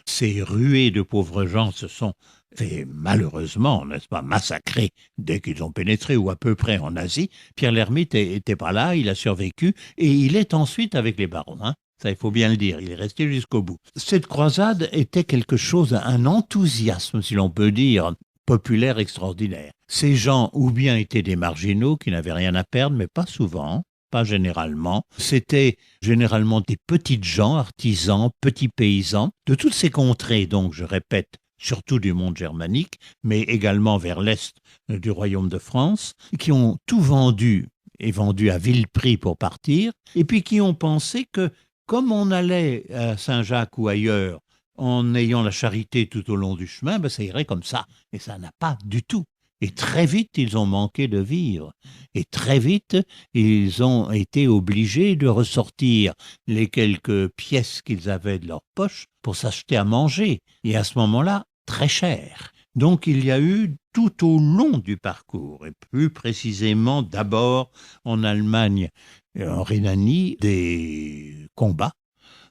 ces ruées de pauvres gens se sont fait malheureusement, n'est-ce pas, massacrés dès qu'ils ont pénétré ou à peu près en Asie, Pierre l'Ermite n'était pas là, il a survécu et il est ensuite avec les barons. Ça, il faut bien le dire, il est resté jusqu'au bout. Cette croisade était quelque chose, un enthousiasme, si l'on peut dire, populaire extraordinaire. Ces gens, ou bien étaient des marginaux qui n'avaient rien à perdre, mais pas souvent, pas généralement. C'était généralement des petites gens, artisans, petits paysans, de toutes ces contrées, donc, je répète, surtout du monde germanique, mais également vers l'est du royaume de France, qui ont tout vendu et vendu à vil prix pour partir, et puis qui ont pensé que comme on allait à Saint-Jacques ou ailleurs en ayant la charité tout au long du chemin, ça irait comme ça. Et ça n'a pas du tout. Et très vite, ils ont manqué de vivre. Et très vite, ils ont été obligés de ressortir les quelques pièces qu'ils avaient de leur poche pour s'acheter à manger. Et à ce moment-là, très cher. Donc il y a eu tout au long du parcours, et plus précisément d'abord en Allemagne et en Rhénanie, des combats,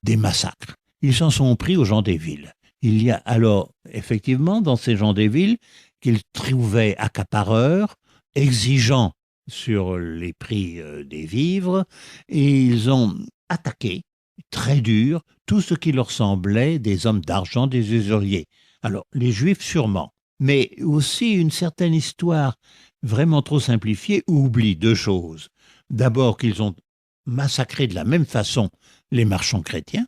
des massacres. Ils s'en sont pris aux gens des villes. Il y a alors effectivement dans ces gens des villes qu'ils trouvaient accapareurs, exigeants sur les prix des vivres, et ils ont attaqué très dur tout ce qui leur semblait des hommes d'argent, des usuriers. Alors les Juifs sûrement, mais aussi une certaine histoire vraiment trop simplifiée oublie deux choses. D'abord qu'ils ont massacré de la même façon les marchands chrétiens,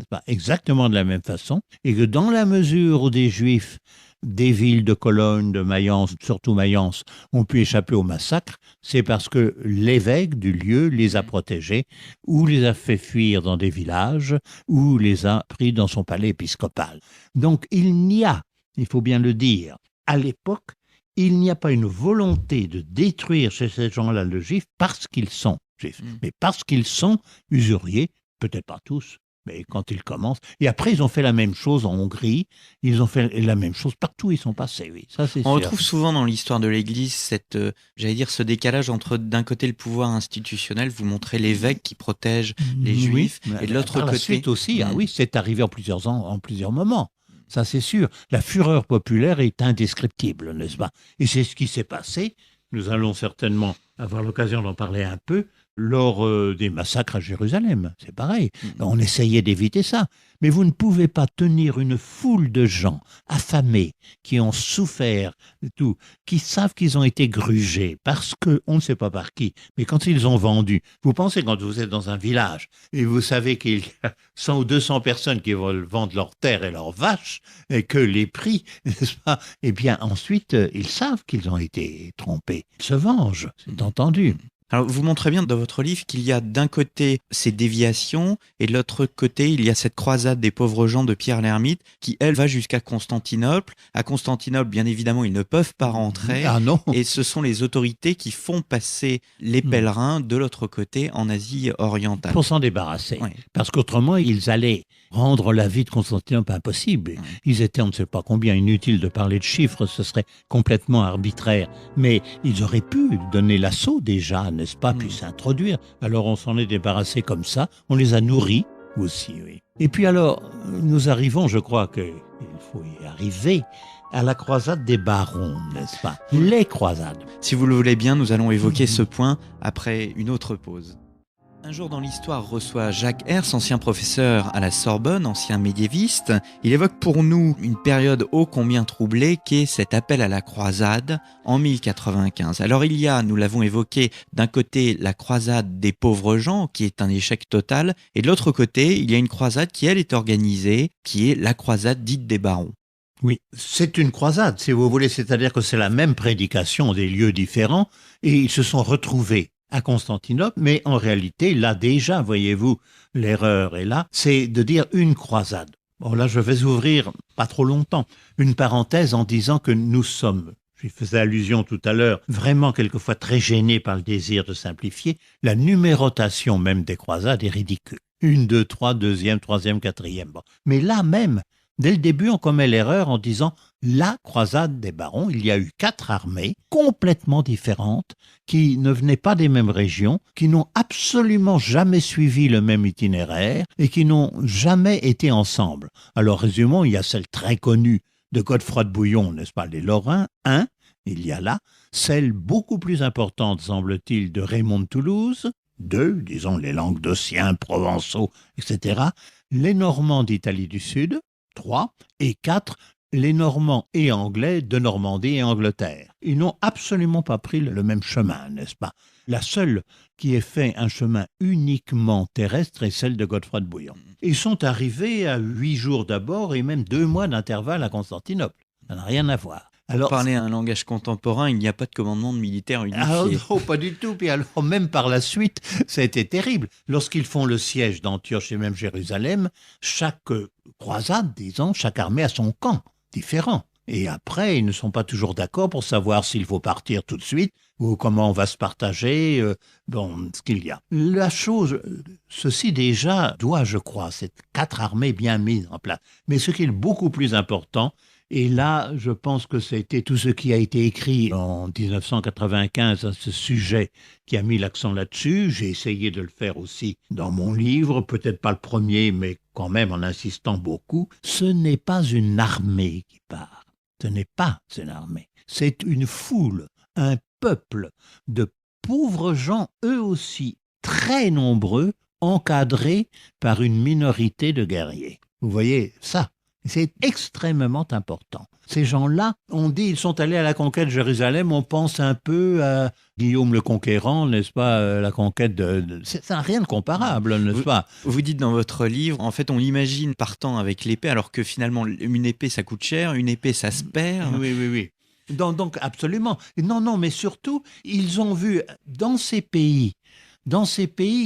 pas exactement de la même façon, et que dans la mesure où des Juifs des villes de Cologne, de Mayence, surtout Mayence, ont pu échapper au massacre, c'est parce que l'évêque du lieu les a protégés, ou les a fait fuir dans des villages, ou les a pris dans son palais épiscopal. Donc il faut bien le dire, à l'époque, il n'y a pas une volonté de détruire chez ces gens-là le juif parce qu'ils sont juifs, mais parce qu'ils sont usuriers, peut-être pas tous, mais quand ils commencent. Et après, ils ont fait la même chose en Hongrie, ils ont fait la même chose partout où ils sont passés, oui, ça c'est sûr. On retrouve souvent dans l'histoire de l'Église ce décalage entre d'un côté le pouvoir institutionnel, vous montrez l'évêque qui protège les Juifs, et de l'autre côté... La suite aussi, oui, c'est arrivé en plusieurs moments. Ça, c'est sûr. La fureur populaire est indescriptible, n'est-ce pas? Et c'est ce qui s'est passé. Nous allons certainement avoir l'occasion d'en parler un peu lors des massacres à Jérusalem. C'est pareil. On essayait d'éviter ça. Mais vous ne pouvez pas tenir une foule de gens affamés, qui ont souffert de tout, qui savent qu'ils ont été grugés parce que, on ne sait pas par qui, mais quand ils ont vendu, vous pensez quand vous êtes dans un village et vous savez qu'il y a 100 ou 200 personnes qui veulent vendre leurs terres et leurs vaches et que les prix, n'est-ce pas, eh bien ensuite, ils savent qu'ils ont été trompés. Ils se vengent, c'est entendu. Alors, vous montrez bien dans votre livre qu'il y a d'un côté ces déviations et de l'autre côté, il y a cette croisade des pauvres gens de Pierre l'Ermite qui, elle, va jusqu'à Constantinople. À Constantinople, bien évidemment, ils ne peuvent pas rentrer. Ah non. Et ce sont les autorités qui font passer les pèlerins de l'autre côté en Asie orientale. Pour s'en débarrasser. Oui. Parce qu'autrement, ils allaient rendre la vie de Constantinople impossible. Ils étaient, on ne sait pas combien, inutile de parler de chiffres, ce serait complètement arbitraire. Mais ils auraient pu donner l'assaut déjà, n'est-ce pas, puis s'introduire. Alors on s'en est débarrassé comme ça, on les a nourris aussi, oui. Et puis alors, nous arrivons, je crois qu'il faut y arriver, à la croisade des barons, n'est-ce pas? Les croisades. Si vous le voulez bien, nous allons évoquer ce point après une autre pause. Un jour dans l'histoire reçoit Jacques Herz, ancien professeur à la Sorbonne, ancien médiéviste. Il évoque pour nous une période ô combien troublée qu'est cet appel à la croisade en 1095. Alors il y a, nous l'avons évoqué, d'un côté la croisade des pauvres gens qui est un échec total et de l'autre côté il y a une croisade qui elle est organisée, qui est la croisade dite des barons. Oui, c'est une croisade, si vous voulez, c'est-à-dire que c'est la même prédication des lieux différents et ils se sont retrouvés à Constantinople, mais en réalité, là déjà, voyez-vous, l'erreur est là, c'est de dire une croisade. Bon, là, je vais ouvrir, pas trop longtemps, une parenthèse en disant que nous sommes, j'y faisais allusion tout à l'heure, vraiment quelquefois très gênés par le désir de simplifier. La numérotation même des croisades est ridicule. 1, 2, 3, deuxième, troisième, quatrième. Bon. Mais là même, dès le début, on commet l'erreur en disant la croisade des barons. Il y a eu 4 armées complètement différentes qui ne venaient pas des mêmes régions, qui n'ont absolument jamais suivi le même itinéraire et qui n'ont jamais été ensemble. Alors résumons, il y a celle très connue de Godefroy de Bouillon, n'est-ce pas, les Lorrains, il y a là, celle beaucoup plus importante, semble-t-il, de Raymond de Toulouse, 2, disons les Languedociens, Provençaux, etc., les Normands d'Italie du Sud, 3, et 4, les Normands et Anglais de Normandie et Angleterre. Ils n'ont absolument pas pris le même chemin, n'est-ce pas? La seule qui ait fait un chemin uniquement terrestre est celle de Godefroy de Bouillon. Ils sont arrivés à 8 jours d'abord et même 2 mois d'intervalle à Constantinople. Ça n'a rien à voir. Alors, pour parler un langage contemporain, il n'y a pas de commandement de militaire unifié. Ah non, pas du tout. Puis alors, même par la suite, ça a été terrible. Lorsqu'ils font le siège d'Antioche et même Jérusalem, chaque croisade, disons, chaque armée a son camp différent. Et après, ils ne sont pas toujours d'accord pour savoir s'il faut partir tout de suite ou comment on va se partager, ce qu'il y a. La chose, ceci déjà doit, je crois, ces 4 armées bien mises en place. Mais ce qui est beaucoup plus important, et là, je pense que c'était tout ce qui a été écrit en 1995 à ce sujet qui a mis l'accent là-dessus. J'ai essayé de le faire aussi dans mon livre, peut-être pas le premier, mais quand même en insistant beaucoup. Ce n'est pas une armée qui part. Ce n'est pas une armée. C'est une foule, un peuple de pauvres gens, eux aussi très nombreux, encadrés par une minorité de guerriers. Vous voyez ça? C'est extrêmement important. Ces gens-là, on dit, ils sont allés à la conquête de Jérusalem, on pense un peu à Guillaume le Conquérant, n'est-ce pas, la conquête ça n'a rien de comparable, n'est-ce pas? Vous dites dans votre livre, en fait, on l'imagine partant avec l'épée, alors que finalement, une épée, ça coûte cher, une épée, ça se perd. Oui. Donc, absolument. Non, mais surtout, ils ont vu dans ces pays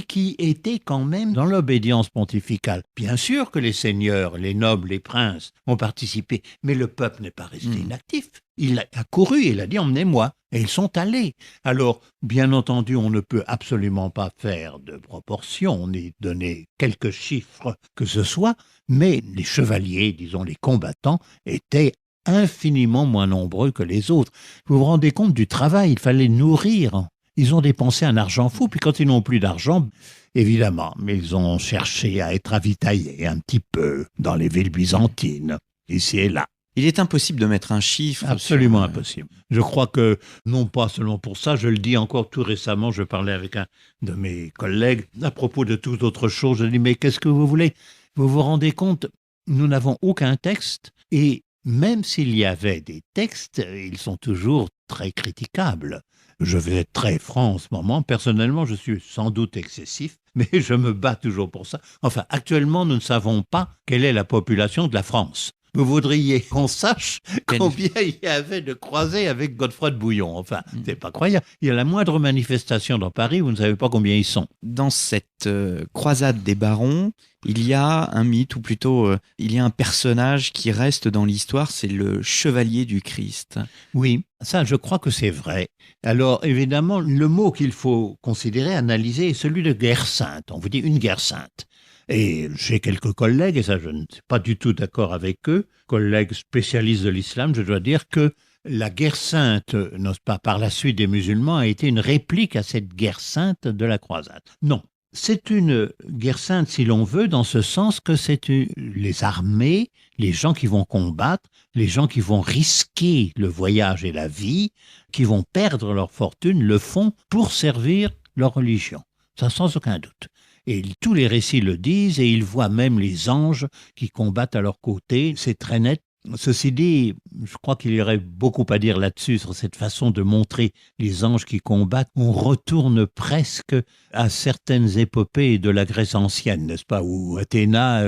qui étaient quand même dans l'obédience pontificale. Bien sûr que les seigneurs, les nobles, les princes ont participé, mais le peuple n'est pas resté inactif. Il a couru, il a dit « emmenez-moi ». Et ils sont allés. Alors, bien entendu, on ne peut absolument pas faire de proportion, ni donner quelques chiffres que ce soit, mais les chevaliers, disons les combattants, étaient infiniment moins nombreux que les autres. Vous vous rendez compte du travail, il fallait nourrir. Ils ont dépensé un argent fou, puis quand ils n'ont plus d'argent, évidemment, mais ils ont cherché à être ravitaillés un petit peu dans les villes byzantines, ici et là. Il est impossible de mettre un chiffre. Absolument impossible. Je crois que, non pas seulement pour ça, je le dis encore tout récemment, je parlais avec un de mes collègues à propos de toute autre chose, je dis, mais qu'est-ce que vous voulez? Vous vous rendez compte, nous n'avons aucun texte, et même s'il y avait des textes, ils sont toujours très critiquables. Je vais être très franc en ce moment. Personnellement, je suis sans doute excessif, mais je me bats toujours pour ça. Enfin, actuellement, nous ne savons pas quelle est la population de la France. Vous voudriez qu'on sache combien il y avait de croisés avec Godefroy de Bouillon. Enfin, c'est pas croyable. Il y a la moindre manifestation dans Paris, vous ne savez pas combien ils sont. Dans cette croisade des barons, il y a un mythe, ou plutôt il y a un personnage qui reste dans l'histoire, c'est le chevalier du Christ. Oui, ça je crois que c'est vrai. Alors évidemment, le mot qu'il faut considérer, analyser, est celui de guerre sainte. On vous dit une guerre sainte. Et j'ai quelques collègues, et ça je ne suis pas du tout d'accord avec eux, collègues spécialistes de l'islam, je dois dire que la guerre sainte, n'est-ce pas, par la suite des musulmans, a été une réplique à cette guerre sainte de la croisade. Non, c'est une guerre sainte si l'on veut, dans ce sens que c'est les armées, les gens qui vont combattre, les gens qui vont risquer le voyage et la vie, qui vont perdre leur fortune, le font pour servir leur religion. Ça sans aucun doute. Et tous les récits le disent, et ils voient même les anges qui combattent à leur côté. C'est très net. Ceci dit, je crois qu'il y aurait beaucoup à dire là-dessus, sur cette façon de montrer les anges qui combattent. On retourne presque à certaines épopées de la Grèce ancienne, n'est-ce pas, où Athéna,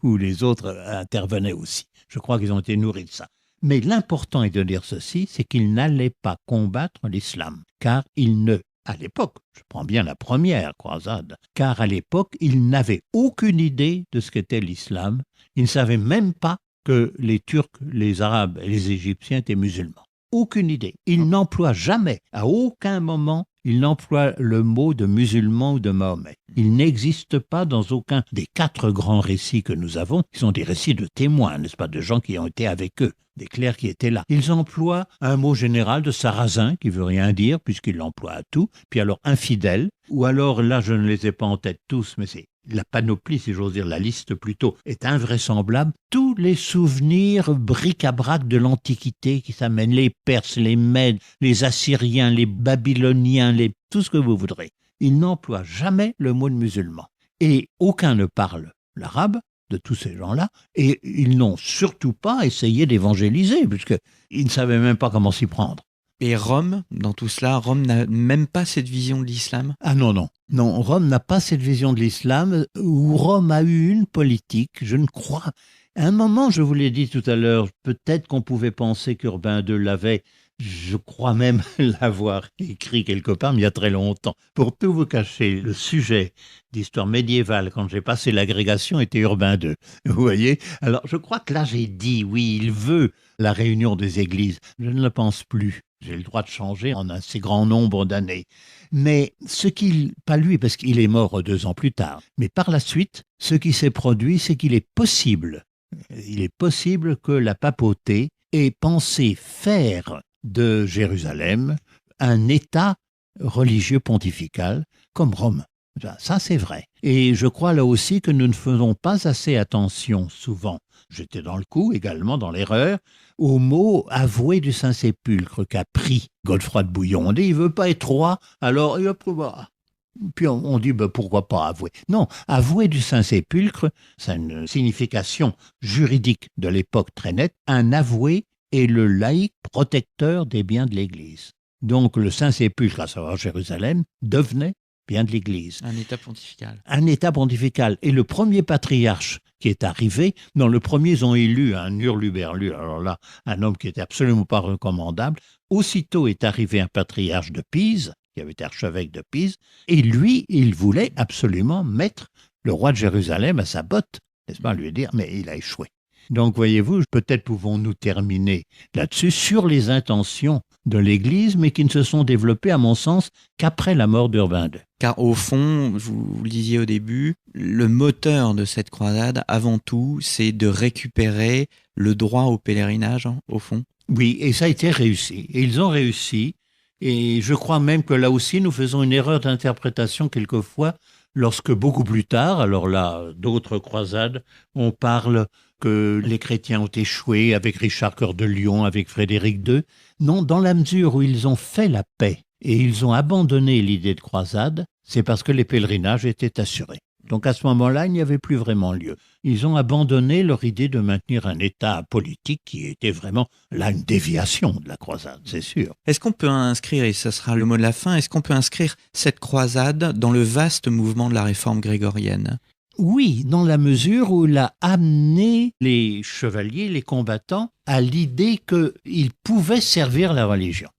où les autres intervenaient aussi. Je crois qu'ils ont été nourris de ça. Mais l'important est de dire ceci, c'est qu'ils n'allaient pas combattre l'islam, car ils ne à l'époque, je prends bien la première croisade, car à l'époque, ils n'avaient aucune idée de ce qu'était l'islam. Ils ne savaient même pas que les Turcs, les Arabes et les Égyptiens étaient musulmans. Aucune idée. Ils n'emploient jamais, à aucun moment, ils n'emploient le mot de musulman ou de Mahomet. Il n'existe pas dans aucun des 4 grands récits que nous avons, qui sont des récits de témoins, n'est-ce pas, de gens qui ont été avec eux, des clercs qui étaient là. Ils emploient un mot général de sarrasin, qui veut rien dire, puisqu'ils l'emploient à tout, puis alors infidèle, ou alors, là je ne les ai pas en tête tous, mais c'est la panoplie, si j'ose dire, la liste plutôt, est invraisemblable. Tous les souvenirs bric-à-brac de l'Antiquité qui s'amènent, les Perses, les Mèdes, les Assyriens, les Babyloniens, tout ce que vous voudrez. Ils n'emploient jamais le mot de musulman. Et aucun ne parle l'arabe de tous ces gens-là, et ils n'ont surtout pas essayé d'évangéliser, puisqu'ils ne savaient même pas comment s'y prendre. Et Rome, dans tout cela, Rome n'a même pas cette vision de l'islam? Ah non, non. Non, Rome n'a pas cette vision de l'islam, où Rome a eu une politique, je ne crois. À un moment, je vous l'ai dit tout à l'heure, peut-être qu'on pouvait penser qu'Urbain II l'avait, je crois même l'avoir écrit quelque part, mais il y a très longtemps. Pour tout vous cacher, le sujet d'histoire médiévale, quand j'ai passé l'agrégation, était Urbain II. Vous voyez? Alors, je crois que là, j'ai dit, oui, il veut la réunion des églises. Je ne le pense plus. J'ai le droit de changer en un assez grand nombre d'années. Mais ce qu'il, pas lui, parce qu'il est mort 2 ans plus tard, mais par la suite, ce qui s'est produit, c'est qu'il est possible que la papauté ait pensé faire de Jérusalem un État religieux pontifical comme Rome. Ça, c'est vrai. Et je crois là aussi que nous ne faisons pas assez attention souvent. J'étais dans le coup, également dans l'erreur, au mot avoué du Saint-Sépulcre qu'a pris Godefroy de Bouillon. On dit, il ne veut pas être roi, alors il va. Puis on dit, pourquoi pas avoué? Non, avoué du Saint-Sépulcre, c'est une signification juridique de l'époque très nette. Un avoué est le laïc protecteur des biens de l'Église. Donc le Saint-Sépulcre, à savoir Jérusalem, devenait bien de l'Église. Un État pontifical. Un État pontifical. Et le premier patriarche qui est arrivé, dans le premier, ils ont élu un hurluberlu, alors là, un homme qui était absolument pas recommandable. Aussitôt est arrivé un patriarche de Pise, qui avait été archevêque de Pise, et lui, il voulait absolument mettre le roi de Jérusalem à sa botte, n'est-ce pas, lui dire, mais il a échoué. Donc, voyez-vous, peut-être pouvons-nous terminer là-dessus sur les intentions de l'Église, mais qui ne se sont développées, à mon sens, qu'après la mort d'Urbain II. Car au fond, vous le disiez au début, le moteur de cette croisade, avant tout, c'est de récupérer le droit au pèlerinage, au fond. Oui, et ça a été réussi. Et ils ont réussi. Et je crois même que là aussi, nous faisons une erreur d'interprétation quelquefois, lorsque beaucoup plus tard, alors là, d'autres croisades, on parle que les chrétiens ont échoué avec Richard Cœur de Lion, avec Frédéric II. Non, dans la mesure où ils ont fait la paix et ils ont abandonné l'idée de croisade, c'est parce que les pèlerinages étaient assurés. Donc à ce moment-là, il n'y avait plus vraiment lieu. Ils ont abandonné leur idée de maintenir un État politique qui était vraiment là une déviation de la croisade, c'est sûr. Est-ce qu'on peut inscrire, et ce sera le mot de la fin, est-ce qu'on peut inscrire cette croisade dans le vaste mouvement de la réforme grégorienne ? Oui, dans la mesure où il a amené les chevaliers, les combattants, à l'idée qu'ils pouvaient servir la religion.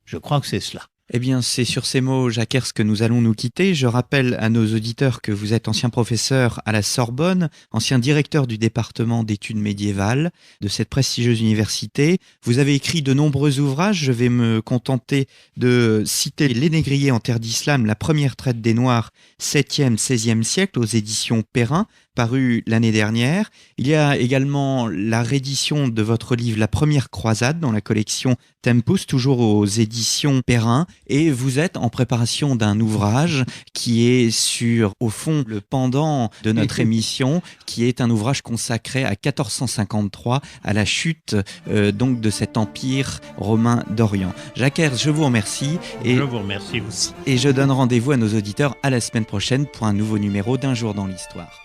Je crois que c'est cela. Eh bien, c'est sur ces mots, Jacques Herz, que nous allons nous quitter. Je rappelle à nos auditeurs que vous êtes ancien professeur à la Sorbonne, ancien directeur du département d'études médiévales de cette prestigieuse université. Vous avez écrit de nombreux ouvrages. Je vais me contenter de citer Les Négriers en terre d'islam, la première traite des Noirs, 7e, 16e siècle, aux éditions Perrin, paru l'année dernière. Il y a également la réédition de votre livre La Première Croisade dans la collection Tempus, toujours aux éditions Perrin. Et vous êtes en préparation d'un ouvrage qui est sur, au fond, le pendant de notre émission, qui est un ouvrage consacré à 1453, à la chute donc de cet empire romain d'Orient. Jacques Herz, je vous remercie. Je vous remercie aussi. Et je donne rendez-vous à nos auditeurs à la semaine prochaine pour un nouveau numéro d'Un jour dans l'histoire.